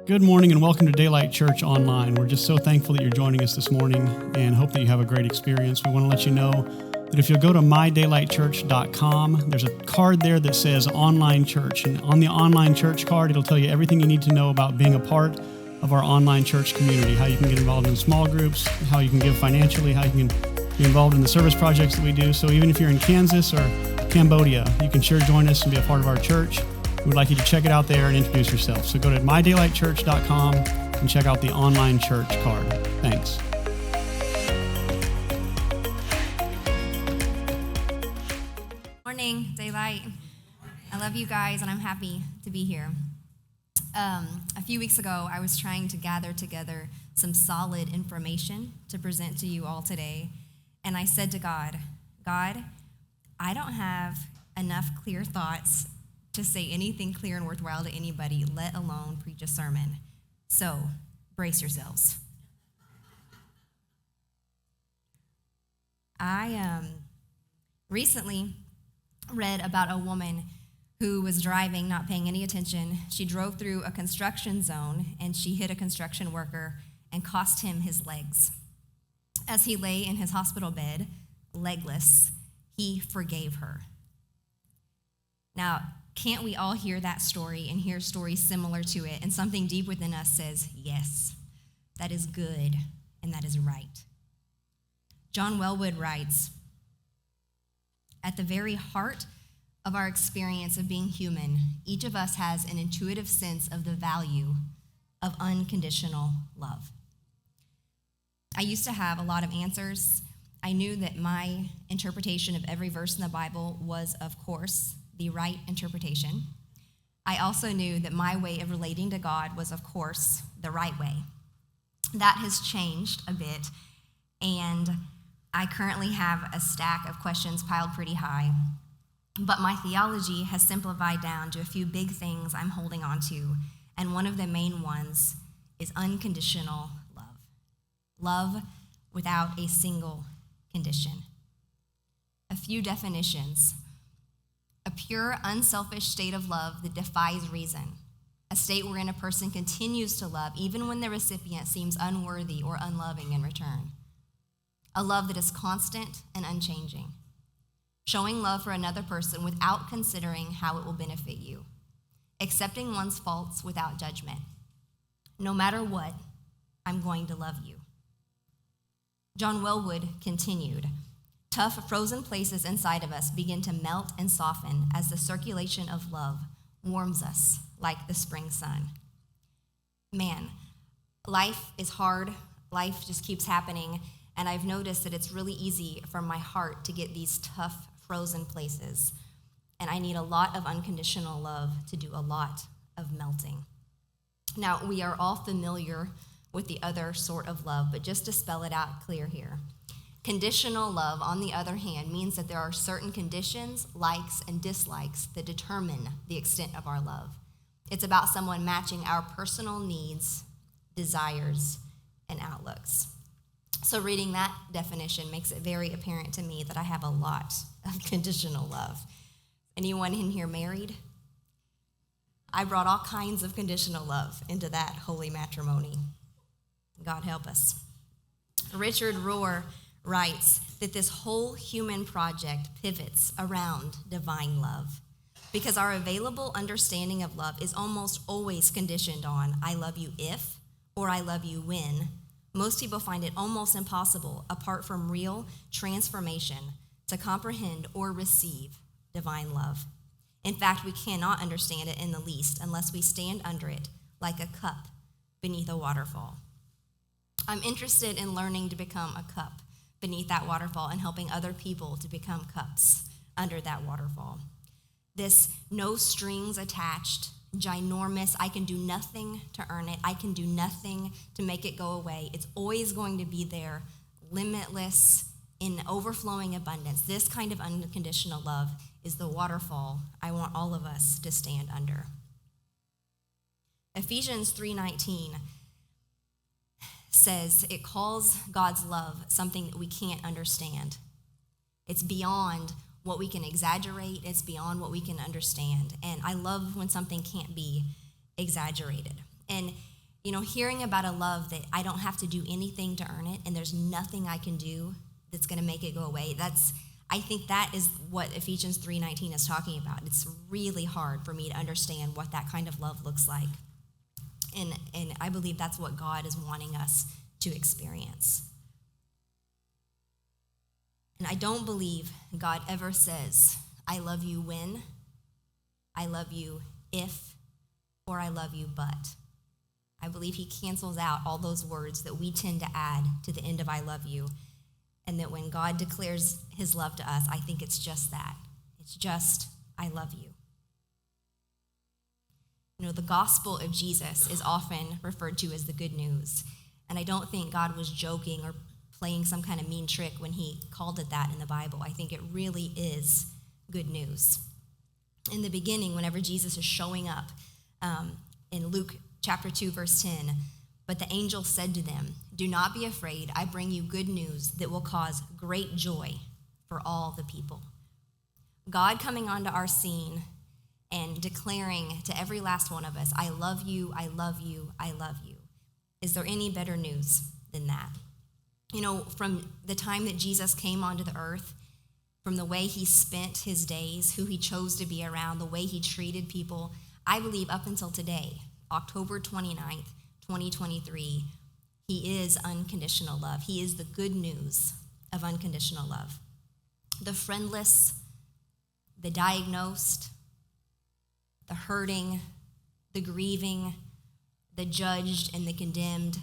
Good morning and welcome to Daylight Church Online. We're just so thankful that you're joining us this morning and hope that you have a great experience. We want to let you know that if you'll go to mydaylightchurch.com, there's a card there that says Online Church. And on the Online Church card, it'll tell you everything you need to know about being a part of our online church community, how you can get involved in small groups, how you can give financially, how you can be involved in the service projects that we do. So even if you're in Kansas or Cambodia, you can sure join us and be a part of our church. We'd like you to check it out there and introduce yourself. So go to mydaylightchurch.com and check out the online church card. Thanks. Morning, Daylight. I love you guys, and I'm happy to be here. A few weeks ago, I was trying to gather together some solid information to present to you all today, and I said to God, I don't have enough clear thoughts to say anything clear and worthwhile to anybody, let alone preach a sermon. So, brace yourselves. I recently read about a woman who was driving, not paying any attention. She drove through a construction zone, and she hit a construction worker and cost him his legs. As he lay in his hospital bed, legless, he forgave her. Now, can't we all hear that story and hear stories similar to it, and something deep within us says, yes, that is good and that is right. John Wellwood writes, at the very heart of our experience of being human, each of us has an intuitive sense of the value of unconditional love. I used to have a lot of answers. I knew that my interpretation of every verse in the Bible was, of course, the right interpretation. I also knew that my way of relating to God was, of course, the right way. That has changed a bit, and I currently have a stack of questions piled pretty high, but my theology has simplified down to a few big things I'm holding on to, and one of the main ones is unconditional love. Love without a single condition. A few definitions. A pure, unselfish state of love that defies reason. A state wherein a person continues to love even when the recipient seems unworthy or unloving in return. A love that is constant and unchanging. Showing love for another person without considering how it will benefit you. Accepting one's faults without judgment. No matter what, I'm going to love you. John Wellwood continued, tough, frozen places inside of us begin to melt and soften as the circulation of love warms us like the spring sun. Man, life is hard. Life just keeps happening. And I've noticed that it's really easy for my heart to get these tough, frozen places. And I need a lot of unconditional love to do a lot of melting. Now, we are all familiar with the other sort of love, but just to spell it out clear here. Conditional love, on the other hand, means that there are certain conditions, likes, and dislikes that determine the extent of our love. It's about someone matching our personal needs, desires, and outlooks. So reading that definition makes it very apparent to me that I have a lot of conditional love. Anyone in here married? I brought all kinds of conditional love into that holy matrimony. God help us. Richard Rohr writes that this whole human project pivots around divine love because our available understanding of love is almost always conditioned on I love you if or I love you when. Most people find it almost impossible, apart from real transformation, to comprehend or receive divine love. In fact, we cannot understand it in the least unless we stand under it like a cup beneath a waterfall. I'm interested in learning to become a cup beneath that waterfall and helping other people to become cups under that waterfall. This no strings attached, ginormous, I can do nothing to earn it, I can do nothing to make it go away. It's always going to be there, limitless, in overflowing abundance. This kind of unconditional love is the waterfall I want all of us to stand under. Ephesians 3:19 says it calls God's love something that we can't understand. It's beyond what we can exaggerate. It's beyond what we can understand. And I love when something can't be exaggerated. And, hearing about a love that I don't have to do anything to earn it, and there's nothing I can do that's going to make it go away, I think that is what Ephesians 3:19 is talking about. It's really hard for me to understand what that kind of love looks like. And I believe that's what God is wanting us to experience. And I don't believe God ever says, I love you when, I love you if, or I love you but. I believe he cancels out all those words that we tend to add to the end of I love you. And that when God declares his love to us, I think it's just that. It's just, I love you. The gospel of Jesus is often referred to as the good news. And I don't think God was joking or playing some kind of mean trick when he called it that in the Bible. I think it really is good news. In the beginning, whenever Jesus is showing up in Luke chapter 2, verse 10, but the angel said to them, do not be afraid. I bring you good news that will cause great joy for all the people. God coming onto our scene and declaring to every last one of us, I love you, I love you, I love you. Is there any better news than that? From the time that Jesus came onto the earth, from the way he spent his days, who he chose to be around, the way he treated people, I believe up until today, October 29th, 2023, he is unconditional love. He is the good news of unconditional love. The friendless, the diagnosed, the hurting, the grieving, the judged, and the condemned,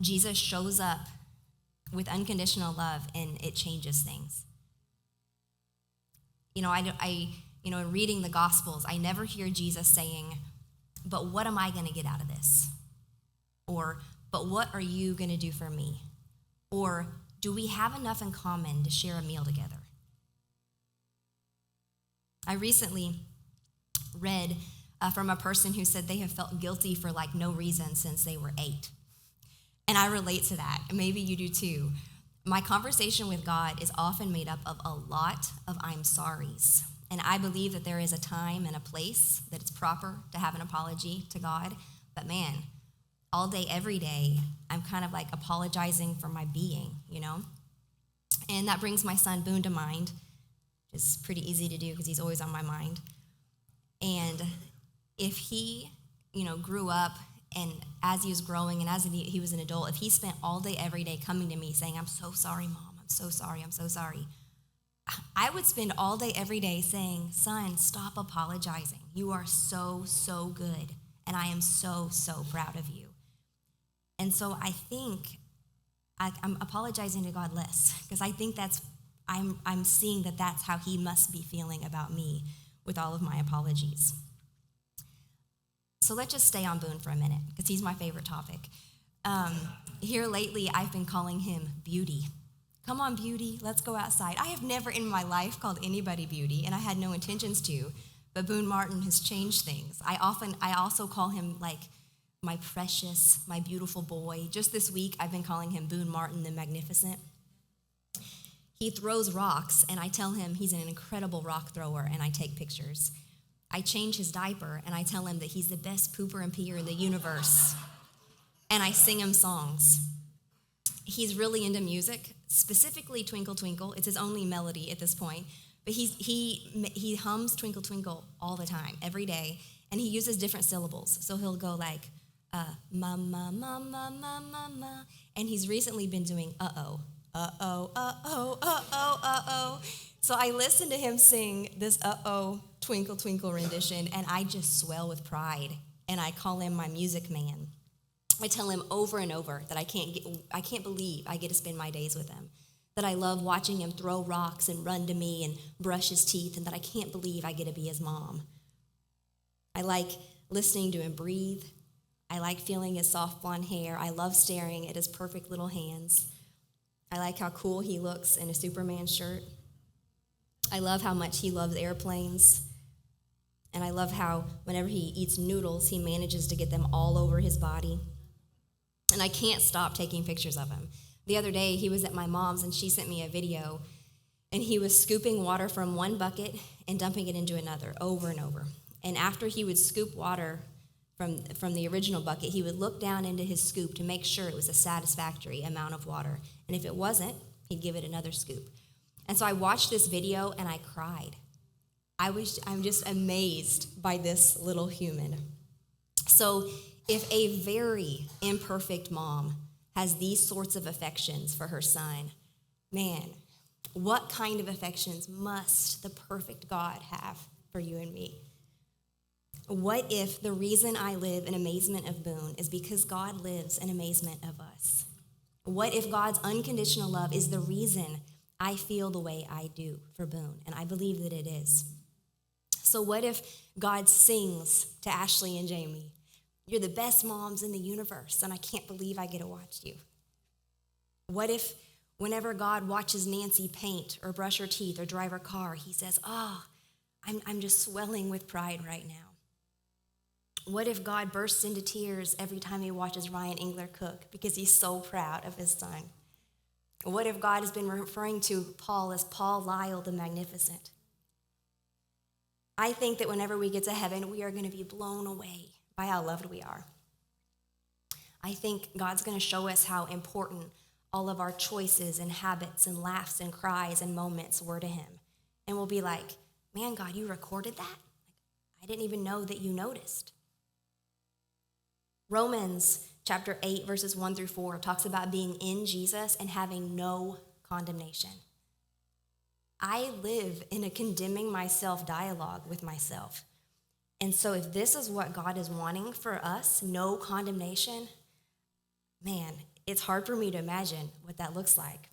Jesus shows up with unconditional love, and it changes things. In reading the Gospels, I never hear Jesus saying, but what am I going to get out of this? Or, but what are you going to do for me? Or, do we have enough in common to share a meal together? I recently read from a person who said they have felt guilty for no reason since they were 8. And I relate to that. Maybe you do too. My conversation with God is often made up of a lot of I'm sorries. And I believe that there is a time and a place that it's proper to have an apology to God. But man, all day, every day, I'm kind of apologizing for my being, And that brings my son Boone to mind. It's pretty easy to do because he's always on my mind. And if he, grew up and as he was growing and as he was an adult, if he spent all day, every day coming to me saying, I'm so sorry, Mom, I'm so sorry, I'm so sorry, I would spend all day, every day saying, son, stop apologizing. You are so, so good. And I am so, so proud of you. And so I think I'm apologizing to God less because I think I'm seeing that that's how he must be feeling about me with all of my apologies. So let's just stay on Boone for a minute because he's my favorite topic. Here lately, I've been calling him Beauty. Come on, Beauty, let's go outside. I have never in my life called anybody Beauty, and I had no intentions to, but Boone Martin has changed things. I also call him my precious, my beautiful boy. Just this week, I've been calling him Boone Martin the Magnificent. He throws rocks, and I tell him he's an incredible rock thrower, and I take pictures. I change his diaper, and I tell him that he's the best pooper and peer in the universe, and I sing him songs. He's really into music, specifically Twinkle Twinkle. It's his only melody at this point, but he hums Twinkle Twinkle all the time, every day, and he uses different syllables. So he'll go ma, ma, ma, ma, ma, ma, ma, and he's recently been doing uh-oh, uh-oh, uh-oh, uh-oh, uh-oh. So I listen to him sing this uh-oh, Twinkle Twinkle rendition, and I just swell with pride, and I call him my music man. I tell him over and over that I can't believe I get to spend my days with him, that I love watching him throw rocks and run to me and brush his teeth, and that I can't believe I get to be his mom. I like listening to him breathe. I like feeling his soft blonde hair. I love staring at his perfect little hands. I like how cool he looks in a Superman shirt. I love how much he loves airplanes. And I love how whenever he eats noodles, he manages to get them all over his body. And I can't stop taking pictures of him. The other day, he was at my mom's, and she sent me a video, and he was scooping water from one bucket and dumping it into another over and over. And after he would scoop water from the original bucket, he would look down into his scoop to make sure it was a satisfactory amount of water. And if it wasn't, he'd give it another scoop. And so I watched this video and I cried. I'm just amazed by this little human. So if a very imperfect mom has these sorts of affections for her son, man, what kind of affections must the perfect God have for you and me? What if the reason I live in amazement of Boone is because God lives in amazement of us? What if God's unconditional love is the reason I feel the way I do for Boone? And I believe that it is. So what if God sings to Ashley and Jamie, "You're the best moms in the universe, and I can't believe I get to watch you"? What if whenever God watches Nancy paint or brush her teeth or drive her car, he says, "Oh, I'm just swelling with pride right now"? What if God bursts into tears every time he watches Ryan Engler cook because he's so proud of his son? What if God has been referring to Paul as Paul Lyle the Magnificent? I think that whenever we get to heaven, we are going to be blown away by how loved we are. I think God's going to show us how important all of our choices and habits and laughs and cries and moments were to him. And we'll be like, "Man, God, you recorded that? I didn't even know that you noticed." Romans chapter 8, verses 1 through 4 talks about being in Jesus and having no condemnation. I live in a condemning myself dialogue with myself. And so if this is what God is wanting for us, no condemnation, man, it's hard for me to imagine what that looks like.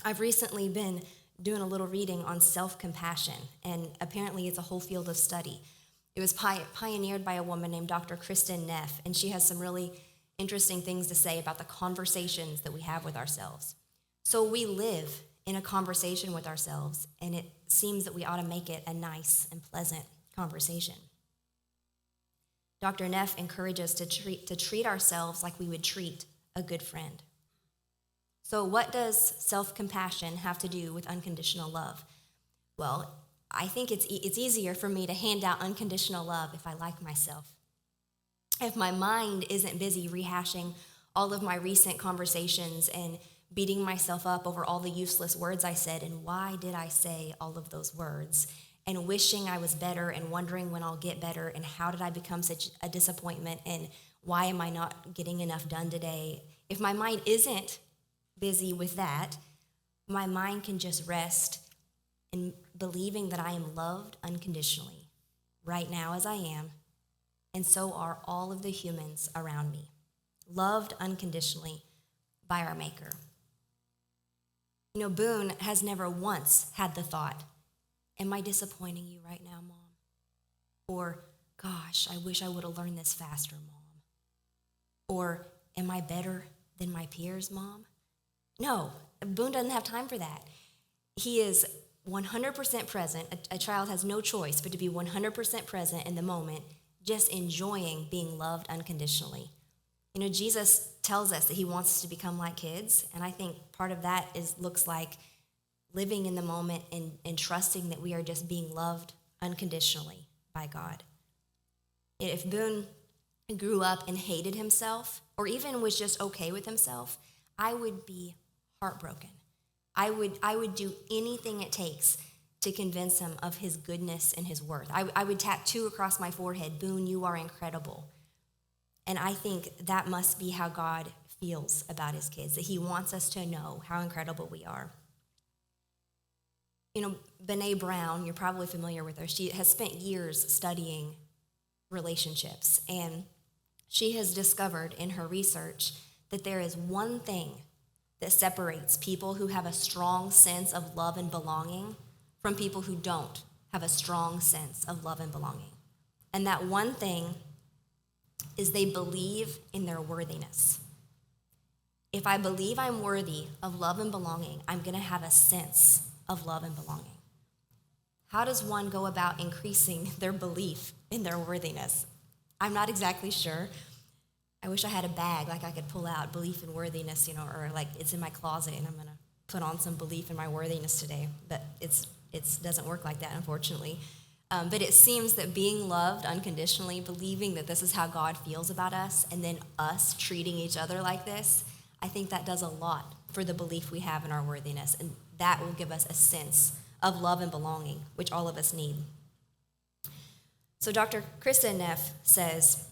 I've recently been doing a little reading on self-compassion, and apparently it's a whole field of study. It was pioneered by a woman named Dr. Kristen Neff, and she has some really interesting things to say about the conversations that we have with ourselves. So we live in a conversation with ourselves, and it seems that we ought to make it a nice and pleasant conversation. Dr. Neff encourages us to treat ourselves like we would treat a good friend. So what does self-compassion have to do with unconditional love? Well, I think it's easier for me to hand out unconditional love if I like myself. If my mind isn't busy rehashing all of my recent conversations and beating myself up over all the useless words I said and why did I say all of those words, and wishing I was better and wondering when I'll get better and how did I become such a disappointment and why am I not getting enough done today? If my mind isn't busy with that, my mind can just rest in believing that I am loved unconditionally right now as I am, and so are all of the humans around me, loved unconditionally by our Maker. You know, Boone has never once had the thought, "Am I disappointing you right now, Mom?" Or, "Gosh, I wish I would have learned this faster, Mom." Or, "Am I better than my peers, Mom?" No, Boone doesn't have time for that. He is 100% present. A child has no choice but to be 100% present in the moment, just enjoying being loved unconditionally. You know, Jesus tells us that he wants us to become like kids, and I think part of that looks like living in the moment and trusting that we are just being loved unconditionally by God. If Boone grew up and hated himself, or even was just okay with himself, I would be heartbroken. I would do anything it takes to convince him of his goodness and his worth. I would tattoo across my forehead, "Boone, you are incredible." And I think that must be how God feels about his kids, that he wants us to know how incredible we are. You know, Brené Brown, you're probably familiar with her. She has spent years studying relationships, and she has discovered in her research that there is one thing that separates people who have a strong sense of love and belonging from people who don't have a strong sense of love and belonging. And that one thing is they believe in their worthiness. If I believe I'm worthy of love and belonging, I'm going to have a sense of love and belonging. How does one go about increasing their belief in their worthiness? I'm not exactly sure. I wish I had a bag like I could pull out belief and worthiness, or like it's in my closet and I'm going to put on some belief in my worthiness today. But it doesn't work like that, unfortunately. But it seems that being loved unconditionally, believing that this is how God feels about us, and then us treating each other like this, I think that does a lot for the belief we have in our worthiness. And that will give us a sense of love and belonging, which all of us need. So Dr. Krista Neff says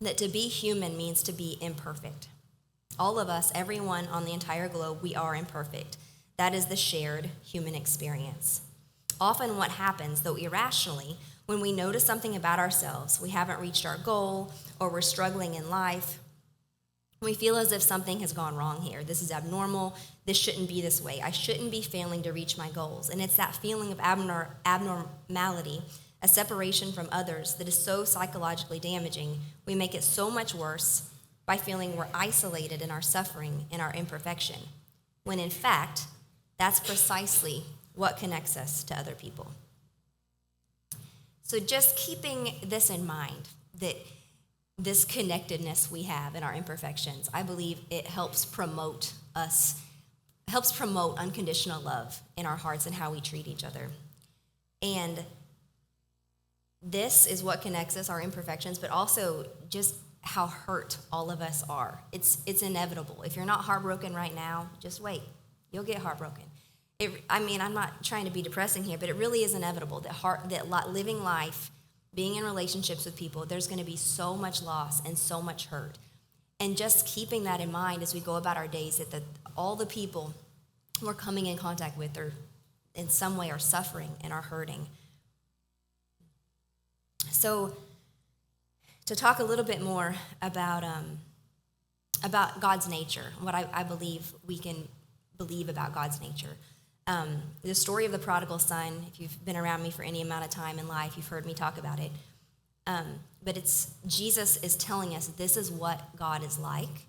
that to be human means to be imperfect. All of us, everyone on the entire globe, we are imperfect. That is the shared human experience. Often what happens, though irrationally, when we notice something about ourselves, we haven't reached our goal, or we're struggling in life, we feel as if something has gone wrong here. This is abnormal. This shouldn't be this way. I shouldn't be failing to reach my goals. And it's that feeling of abnormality, a separation from others, that is so psychologically damaging. We make it so much worse by feeling we're isolated in our suffering and our imperfection, when in fact, that's precisely what connects us to other people. So just keeping this in mind, that this connectedness we have in our imperfections, I believe it helps promote unconditional love in our hearts and how we treat each other. And this is what connects us, our imperfections, but also just how hurt all of us are. It's inevitable. If you're not heartbroken right now, just wait. You'll get heartbroken. I'm not trying to be depressing here, but it really is inevitable that living life, being in relationships with people, there's going to be so much loss and so much hurt. And just keeping that in mind as we go about our days, that all the people we're coming in contact with are in some way are suffering and are hurting. So to talk a little bit more about God's nature, what I believe we can believe about God's nature. The story of the prodigal son, if you've been around me for any amount of time in life, you've heard me talk about it. But Jesus is telling us this is what God is like.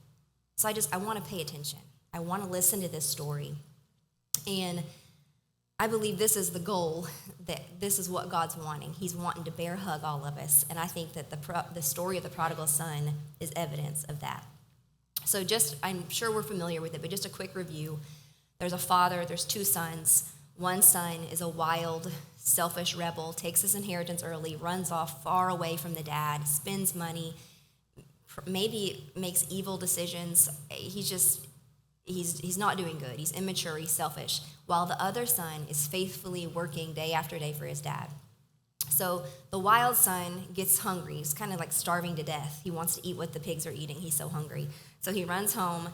So I want to pay attention. I want to listen to this story. And I believe this is the goal, that this is what God's wanting. He's wanting to bear hug all of us. And I think that the story of the prodigal son is evidence of that. So I'm sure we're familiar with it, but just a quick review. There's a father, there's two sons. One son is a wild, selfish rebel, takes his inheritance early, runs off far away from the dad, spends money, maybe makes evil decisions. He's not doing good. He's immature, he's selfish. While the other son is faithfully working day after day for his dad. So the wild son gets hungry. He's kind of like starving to death. He wants to eat what the pigs are eating. He's so hungry. So he runs home.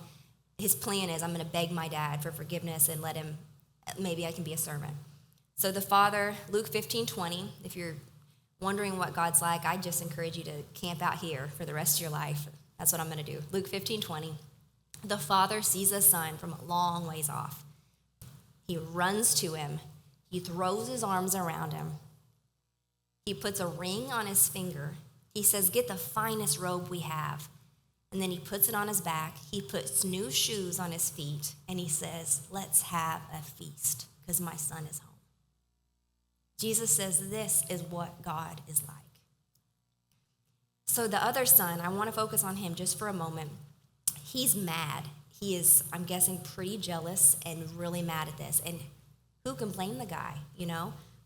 His plan is, I'm going to beg my dad for forgiveness and let him, maybe I can be a servant. So the father, Luke 15:20, if you're wondering what God's like, I just encourage you to camp out here for the rest of your life. That's what I'm going to do. Luke 15:20, the father sees the son from a long ways off. He runs to him. He throws his arms around him. He puts a ring on his finger. He says, get the finest robe we have. And then he puts it on his back. He puts new shoes on his feet. And he says, let's have a feast because my son is home. Jesus says this is what God is like. So the other son, I want to focus on him just for a moment. He's mad. He is, I'm guessing, pretty jealous and really mad at this. And who can blame the guy,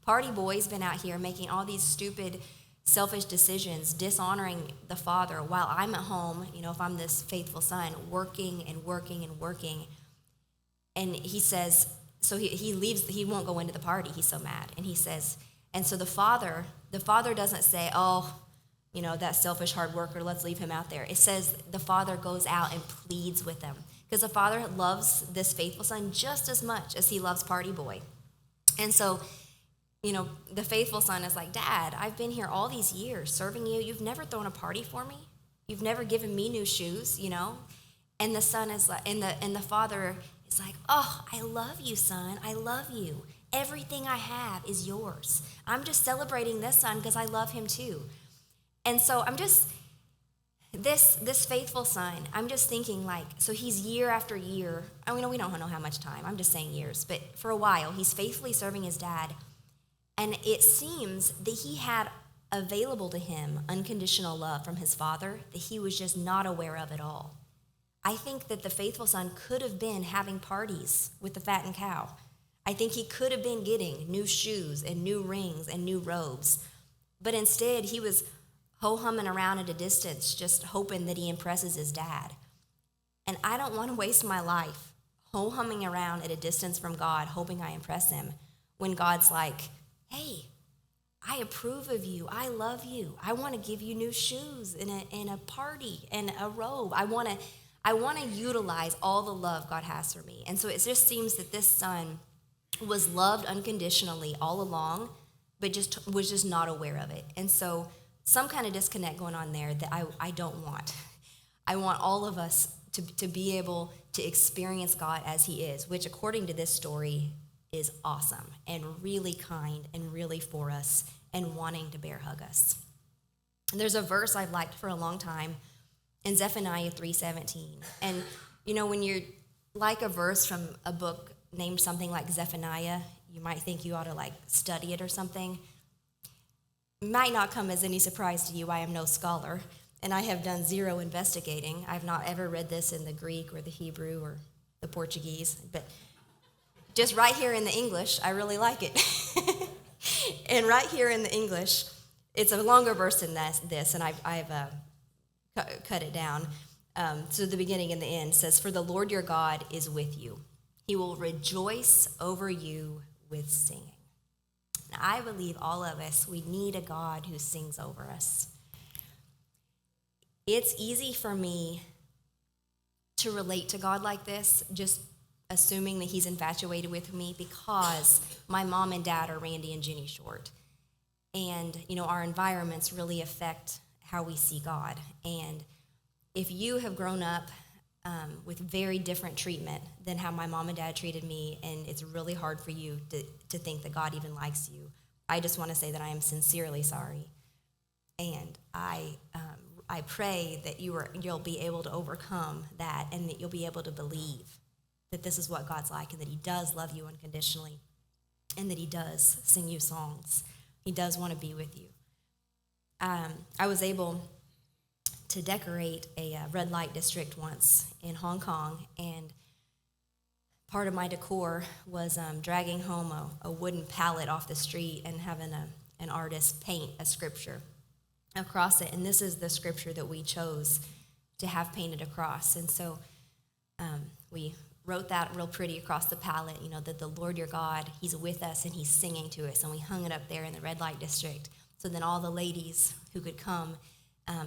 Party boy's been out here making all these stupid, selfish decisions, dishonoring the father while I'm at home, if I'm this faithful son, working and working and working. And he says, so he leaves, he won't go into the party. He's so mad. And he says, and so the father doesn't say, that selfish hard worker, let's leave him out there. It says the father goes out and pleads with him because the father loves this faithful son just as much as he loves party boy. And so, the faithful son is like, Dad, I've been here all these years serving you. You've never thrown a party for me. You've never given me new shoes, And the son is like, and the father is like, oh, I love you, son. I love you. Everything I have is yours. I'm just celebrating this son because I love him too. And so I'm just, this faithful son, I'm just thinking so he's year after year. We don't know how much time. I'm just saying years. But for a while, he's faithfully serving his dad. And it seems that he had available to him unconditional love from his father that he was just not aware of at all. I think that the faithful son could have been having parties with the fattened cow. I think he could have been getting new shoes and new rings and new robes. But instead, he was ho-humming around at a distance, just hoping that he impresses his dad. And I don't want to waste my life ho-humming around at a distance from God, hoping I impress him, when God's like, hey, I approve of you. I love you. I want to give you new shoes and a party and a robe. I want to utilize all the love God has for me. And so it just seems that this son was loved unconditionally all along, but was just not aware of it. And so some kind of disconnect going on there that I don't want. I want all of us to be able to experience God as he is, which according to this story is awesome and really kind and really for us and wanting to bear hug us. And there's a verse I've liked for a long time in Zephaniah 3:17. And when you're like a verse from a book named something like Zephaniah, you might think you ought to study it or something. It might not come as any surprise to you. I am no scholar, and I have done zero investigating. I've not ever read this in the Greek or the Hebrew or the Portuguese, but just right here in the English, I really like it. And right here in the English, it's a longer verse than this, and I've cut it down. So the beginning and the end says, "For the Lord your God is with you. He will rejoice over you with singing." Now, I believe all of us, we need a God who sings over us. It's easy for me to relate to God like this, just assuming that he's infatuated with me, because my mom and dad are Randy and Jenny Short. And, our environments really affect how we see God. And if you have grown up with very different treatment than how my mom and dad treated me, and it's really hard for you to think that God even likes you, I just want to say that I am sincerely sorry. And I pray that you'll be able to overcome that, and that you'll be able to believe that this is what God's like, and that he does love you unconditionally, and that he does sing you songs. He does want to be with you. I was able to decorate a red light district once in Hong Kong, and part of my decor was dragging home a wooden pallet off the street and having an artist paint a scripture across it. And this is the scripture that we chose to have painted across. And so we wrote that real pretty across the pallet, that the Lord your God, he's with us and he's singing to us. And we hung it up there in the red light district. So then all the ladies who could come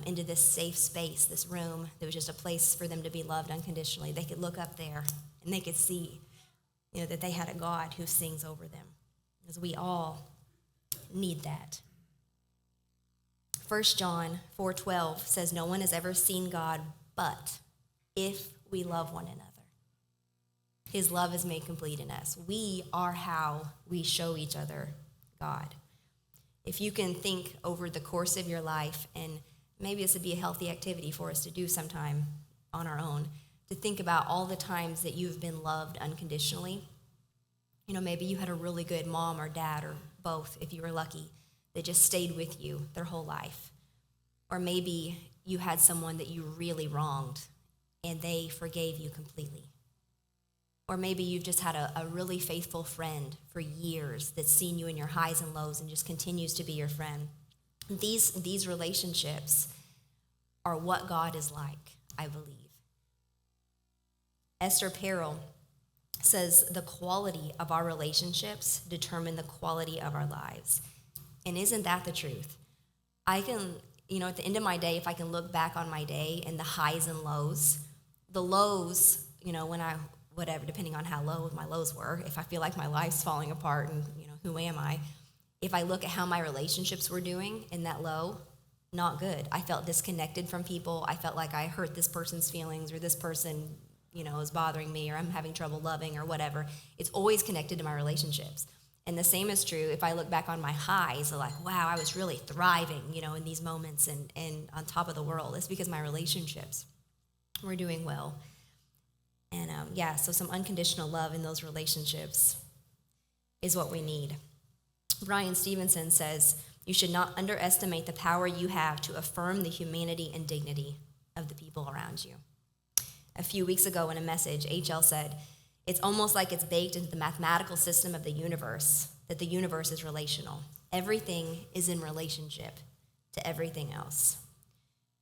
into this safe space, this room, there was just a place for them to be loved unconditionally. They could look up there and they could see, that they had a God who sings over them, because we all need that. 1 John 4:12 says, "No one has ever seen God, but if we love one another, his love is made complete in us." We are how we show each other God. If you can think over the course of your life, and maybe this would be a healthy activity for us to do sometime on our own, to think about all the times that you've been loved unconditionally. Maybe you had a really good mom or dad, or both, if you were lucky, that just stayed with you their whole life. Or maybe you had someone that you really wronged and they forgave you completely. Or maybe you've just had a really faithful friend for years that's seen you in your highs and lows and just continues to be your friend. These relationships are what God is like, I believe. Esther Perel says the quality of our relationships determine the quality of our lives. And isn't that the truth? I can, at the end of my day, if I can look back on my day and the highs and lows, the lows, whatever, depending on how low my lows were, if I feel like my life's falling apart and, who am I? If I look at how my relationships were doing in that low, not good. I felt disconnected from people. I felt like I hurt this person's feelings, or this person, is bothering me, or I'm having trouble loving, or whatever. It's always connected to my relationships. And the same is true if I look back on my highs, like, wow, I was really thriving, in these moments and on top of the world. It's because my relationships were doing well. And so some unconditional love in those relationships is what we need. Brian Stevenson says, "You should not underestimate the power you have to affirm the humanity and dignity of the people around you." A few weeks ago in a message, HL said, It's almost like it's baked into the mathematical system of the universe, that the universe is relational. Everything is in relationship to everything else.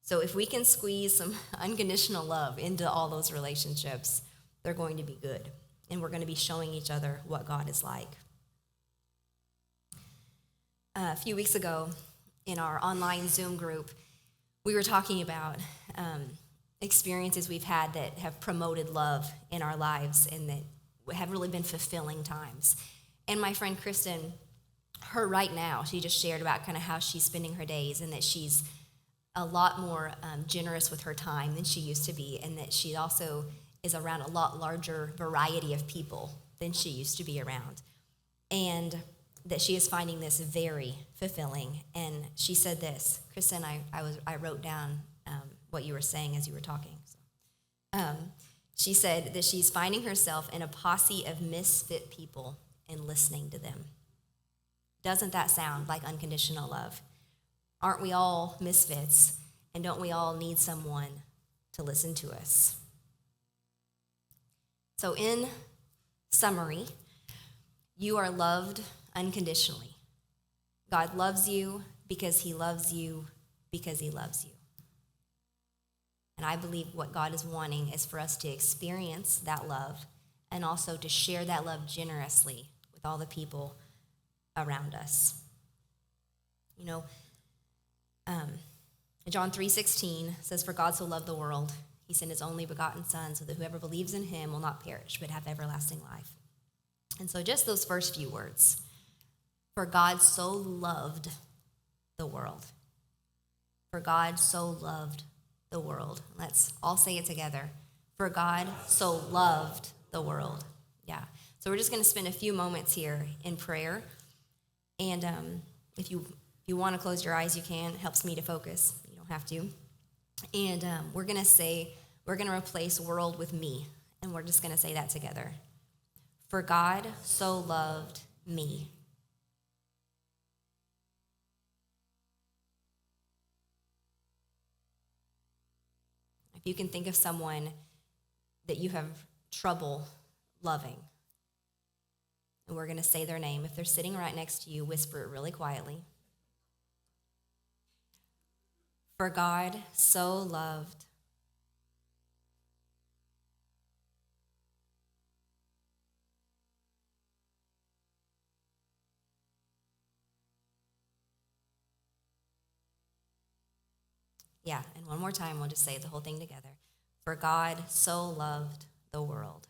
So if we can squeeze some unconditional love into all those relationships, they're going to be good. And we're going to be showing each other what God is like. A few weeks ago, in our online Zoom group, we were talking about experiences we've had that have promoted love in our lives and that have really been fulfilling times. And my friend Kristen, her right now, she just shared about kind of how she's spending her days and that she's a lot more generous with her time than she used to be, and that she also is around a lot larger variety of people than she used to be around. And that she is finding this very fulfilling. And she said this, Kristen, I wrote down what you were saying as you were talking. So, she said that she's finding herself in a posse of misfit people and listening to them. Doesn't that sound like unconditional love? Aren't we all misfits? And don't we all need someone to listen to us? So in summary, you are loved unconditionally. God loves you because he loves you because he loves you. And I believe what God is wanting is for us to experience that love and also to share that love generously with all the people around us. You know, John 3:16 says, "For God so loved the world, he sent his only begotten Son, so that whoever believes in him will not perish, but have everlasting life." And so just those first few words, for God so loved the world. For God so loved the world. Let's all say it together. For God so loved the world. Yeah. So we're just going to spend a few moments here in prayer. And if you want to close your eyes, you can. It helps me to focus. You don't have to. And we're going to replace world with me. And we're just going to say that together. For God so loved me. If you can think of someone that you have trouble loving, and we're going to say their name. If they're sitting right next to you, whisper it really quietly. For God so loved. Yeah, and one more time, we'll just say the whole thing together. For God so loved the world.